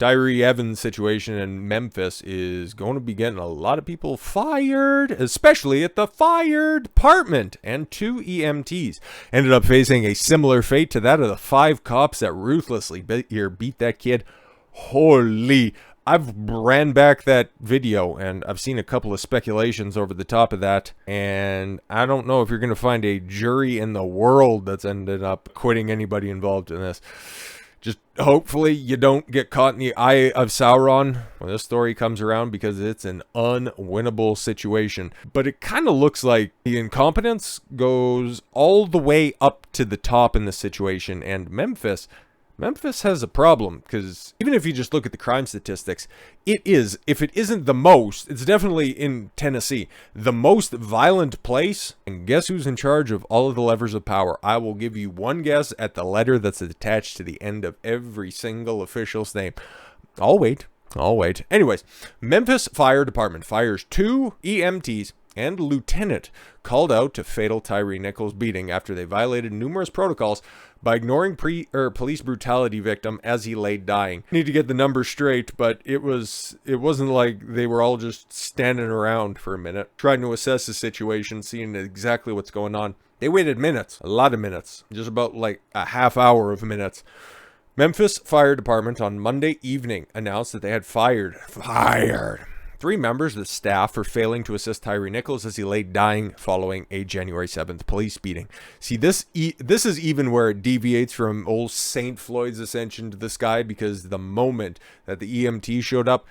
Tyree Evans situation in Memphis is going to be getting a lot of people fired, especially at the fire department. And 2 EMTs ended up facing a similar fate to that of the 5 cops that ruthlessly beat that kid. Holy. I've ran back that video and I've seen a couple of speculations over the top of that. And I don't know if you're going to find a jury in the world that's ended up acquitting anybody involved in this. Just hopefully you don't get caught in the eye of Sauron when this story comes around, because it's an unwinnable situation. But it kind of looks like the incompetence goes all the way up to the top in this situation. And Memphis has a problem, because even if you just look at the crime statistics, it is, if it isn't the most, it's definitely in Tennessee, the most violent place. And guess who's in charge of all of the levers of power? I will give you one guess at the letter that's attached to the end of every single official's name. I'll wait. Anyways, Memphis Fire Department fires 2 EMTs and lieutenant called out to fatal Tyre Nichols beating after they violated numerous protocols by ignoring police brutality victim as he lay dying. Need to get the numbers straight, but it wasn't like they were all just standing around for a minute trying to assess the situation, seeing exactly what's going on. They waited minutes, a lot of minutes, just about like a half hour of minutes. Memphis Fire Department on Monday evening announced that they had fired 3 members of the staff for failing to assist Tyre Nichols as he lay dying following a January 7th police beating. See, this is even where it deviates from old St. Floyd's ascension to the sky, because the moment that the EMT showed up,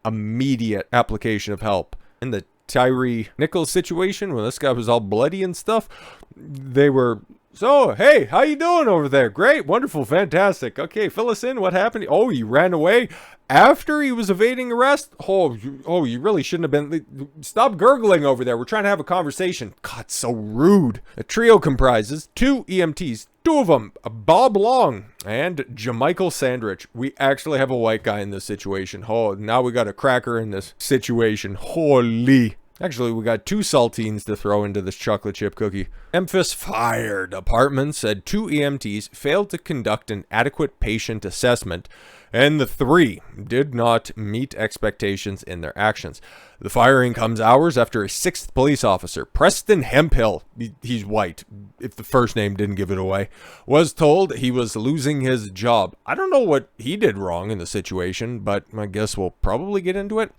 immediate application of help. In the Tyre Nichols situation, when this guy was all bloody and stuff, they were... So, hey, how you doing over there? Great, wonderful, fantastic. Okay, fill us in. What happened? Oh, you ran away after he was evading arrest? Oh, you really shouldn't have been. Stop gurgling over there. We're trying to have a conversation. God, so rude. The trio comprises 2 EMTs, 2 of them, Bob Long and JaMichael Sandridge. We actually have a white guy in this situation. Oh, now we got a cracker in this situation. Holy. Actually, we got 2 saltines to throw into this chocolate chip cookie. Memphis Fire Department said 2 EMTs failed to conduct an adequate patient assessment, and the 3 did not meet expectations in their actions. The firing comes hours after a 6th police officer, Preston Hemphill, he's white, if the first name didn't give it away, was told he was losing his job. I don't know what he did wrong in the situation, but I guess we'll probably get into it.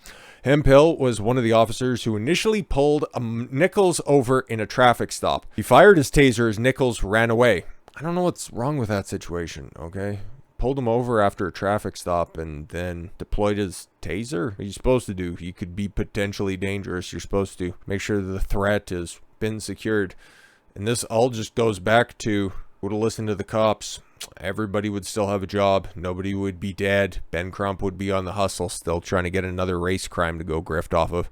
Hemphill was one of the officers who initially pulled Nichols over in a traffic stop. He fired his taser as Nichols ran away. I don't know what's wrong with that situation, okay? Pulled him over after a traffic stop and then deployed his taser? What are you supposed to do? He could be potentially dangerous. You're supposed to make sure the threat has been secured. And this all just goes back to, would have listened to the cops. Everybody would still have a job. Nobody would be dead. Ben Crump would be on the hustle, still trying to get another race crime to go grift off of.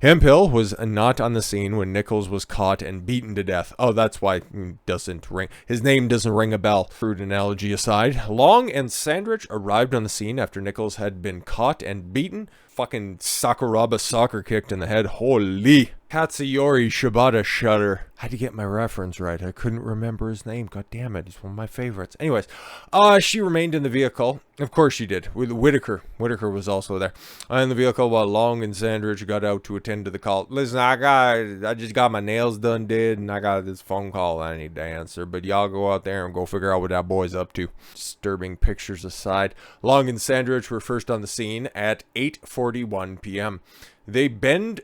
Hemphill was not on the scene when Nichols was caught and beaten to death. Oh, that's why his name doesn't ring a bell. Crude analogy aside, Long and Sandridge arrived on the scene after Nichols had been caught and beaten. Fucking Sakuraba soccer kicked in the head. Holy. Katsuyori Shibata Shutter. I had to get my reference right. I couldn't remember his name. God damn it. He's one of my favorites. Anyways, she remained in the vehicle. Of course she did. With Whitaker. Whitaker was also there. In the vehicle while Long and Sandridge got out to attend to the call. Listen, I just got my nails done and I got this phone call I need to answer. But y'all go out there and go figure out what that boy's up to. Disturbing pictures aside, Long and Sandridge were first on the scene at 8:41 p.m. They bend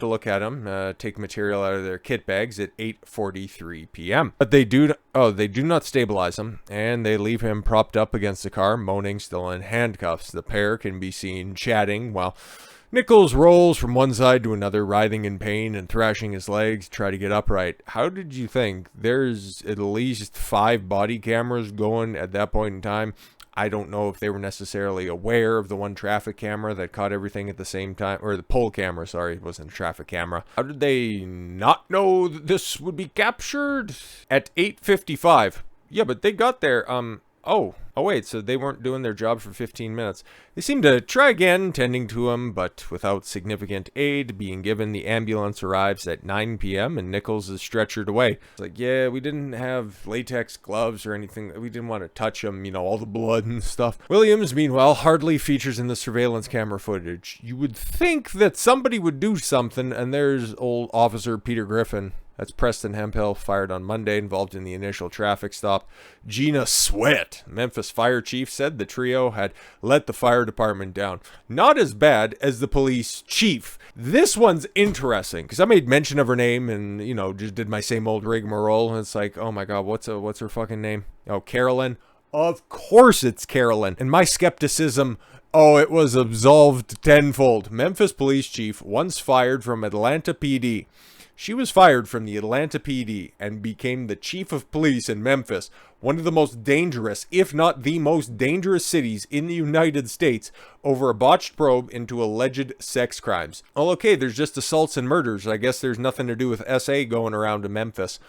to look at him, take material out of their kit bags at 8:43 p.m. But they do not stabilize him, and they leave him propped up against the car, moaning, still in handcuffs. The pair can be seen chatting while Nichols rolls from one side to another, writhing in pain and thrashing his legs to try to get upright. How did you think? There's at least 5 body cameras going at that point in time. I don't know if they were necessarily aware of the one traffic camera that caught everything at the same time, or the pole camera, sorry, it wasn't a traffic camera. How did they not know that this would be captured? At 8:55. Yeah, but they got there, Oh wait, so they weren't doing their job for 15 minutes. They seemed to try again, tending to him, but without significant aid being given. The ambulance arrives at 9 p.m. and Nichols is stretchered away. It's like, yeah, we didn't have latex gloves or anything. We didn't want to touch him, all the blood and stuff. Williams, meanwhile, hardly features in the surveillance camera footage. You would think that somebody would do something, and there's old Officer Peter Griffin. That's Preston Hemphill, fired on Monday, involved in the initial traffic stop. Gina Sweat, Memphis fire chief, said the trio had let the fire department down. Not as bad as the police chief. This one's interesting, because I made mention of her name and, just did my same old rigmarole. And it's like, oh my God, what's her fucking name? Oh, Cerelyn. Of course it's Cerelyn. And my skepticism, it was absolved tenfold. Memphis police chief, once fired from Atlanta PD. She was fired from the Atlanta PD and became the chief of police in Memphis, one of the most dangerous, if not the most dangerous cities in the United States, over a botched probe into alleged sex crimes. Well, okay, there's just assaults and murders. I guess there's nothing to do with SA going around in Memphis.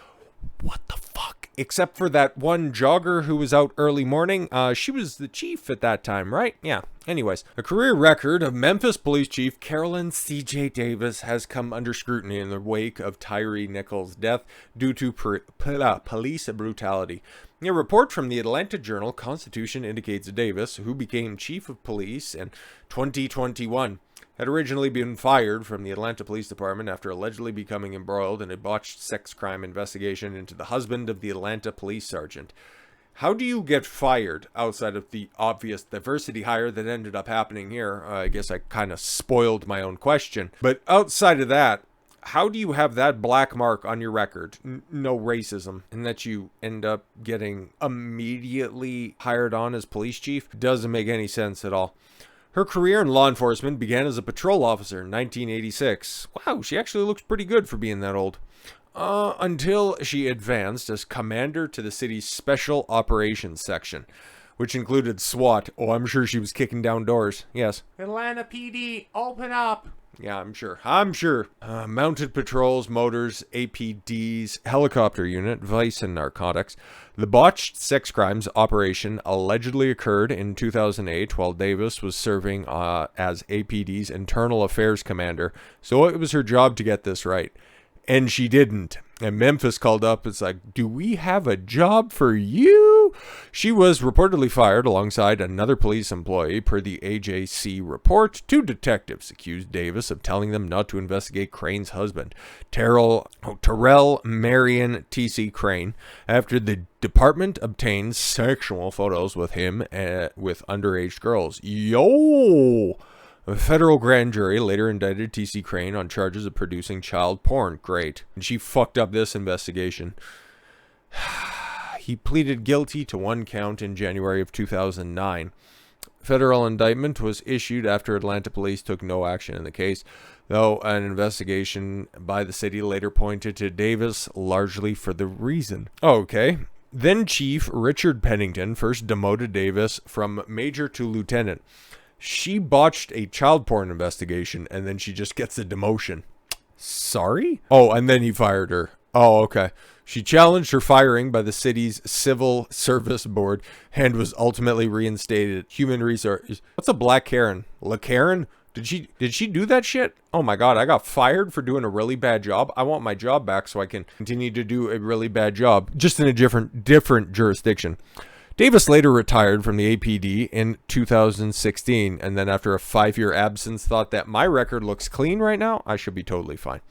What the fuck? Except for that one jogger who was out early morning. She was the chief at that time, right? Yeah. Anyways, a career record of Memphis Police Chief Cerelyn C.J. Davis has come under scrutiny in the wake of Tyre Nichols' death due to police brutality. A report from the Atlanta Journal-Constitution indicates Davis, who became chief of police in 2021, had originally been fired from the Atlanta Police Department after allegedly becoming embroiled in a botched sex crime investigation into the husband of the Atlanta police sergeant. How do you get fired outside of the obvious diversity hire that ended up happening here? I guess I kind of spoiled my own question. But outside of that, how do you have that black mark on your record, no racism, and that you end up getting immediately hired on as police chief? Doesn't make any sense at all. Her career in law enforcement began as a patrol officer in 1986. Wow, she actually looks pretty good for being that old. Until she advanced as commander to the city's Special Operations Section, which included SWAT. Oh, I'm sure she was kicking down doors. Yes. Atlanta PD, open up. Yeah, I'm sure. Mounted patrols, motors, APDs, helicopter unit, vice and narcotics. The botched sex crimes operation allegedly occurred in 2008 while Davis was serving as APD's internal affairs commander. So it was her job to get this right. And she didn't. And Memphis called up. It's like, do we have a job for you? She was reportedly fired alongside another police employee. Per the AJC report, two detectives accused Davis of telling them not to investigate Crane's husband, Terrell Marion T.C. Crane, after the department obtained sexual photos with him with underage girls. Yo! A federal grand jury later indicted T.C. Crane on charges of producing child porn. Great. And she fucked up this investigation. He pleaded guilty to one count in January of 2009. Federal indictment was issued after Atlanta police took no action in the case, though an investigation by the city later pointed to Davis largely for the reason. Okay. Then Chief Richard Pennington first demoted Davis from major to lieutenant. She botched a child porn investigation, and then she just gets a demotion. Sorry? Oh, and then he fired her. Oh, okay. She challenged her firing by the city's Civil Service Board and was ultimately reinstated. Human Resources. What's a black Karen? La Karen? Did she do that shit? Oh my God, I got fired for doing a really bad job. I want my job back so I can continue to do a really bad job, just in a different jurisdiction. Davis later retired from the APD in 2016, and then after a 5-year absence thought that my record looks clean right now, I should be totally fine.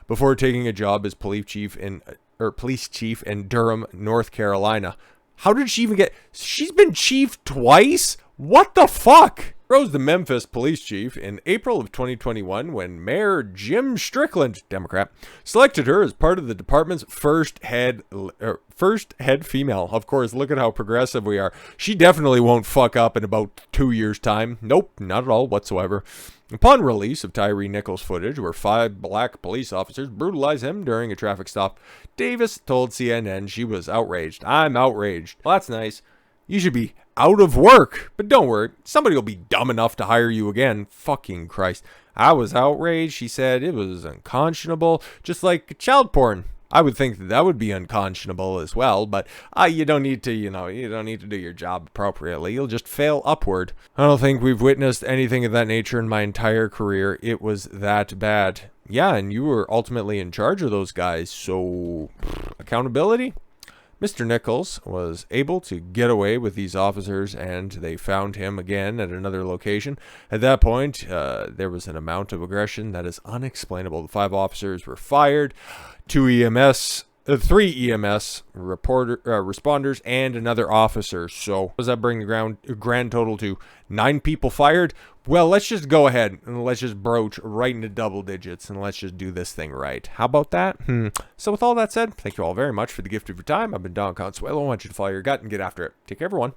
Before taking a job as police chief in Durham, North Carolina. How did she even get... She's been chief twice? What the fuck? Rose the Memphis police chief in April of 2021 when Mayor Jim Strickland, Democrat, selected her as part of the department's first head female. Of course, look at how progressive we are. She definitely won't fuck up in about 2 years' time. Nope, not at all whatsoever. Upon release of Tyre Nichols footage where 5 black police officers brutalized him during a traffic stop, Davis told CNN she was outraged. I'm outraged. Well, that's nice. You should be out of work. But don't worry, somebody will be dumb enough to hire you again. Fucking Christ. I was outraged. She said it was unconscionable. Just like child porn. I would think that would be unconscionable as well, but you don't need to, you don't need to do your job appropriately. You'll just fail upward. I don't think we've witnessed anything of that nature in my entire career. It was that bad. Yeah, and you were ultimately in charge of those guys, so accountability? Mr. Nichols was able to get away with these officers, and they found him again at another location. At that point, there was an amount of aggression that is unexplainable. The 5 officers were fired, 3 EMS responders, and another officer. So does that bring the grand total to 9 people fired? Well, let's just go ahead and let's just broach right into double digits and let's just do this thing right. How about that? So with all that said, thank you all very much for the gift of your time. I've been Don Consuelo. I want you to follow your gut and get after it. Take care, everyone.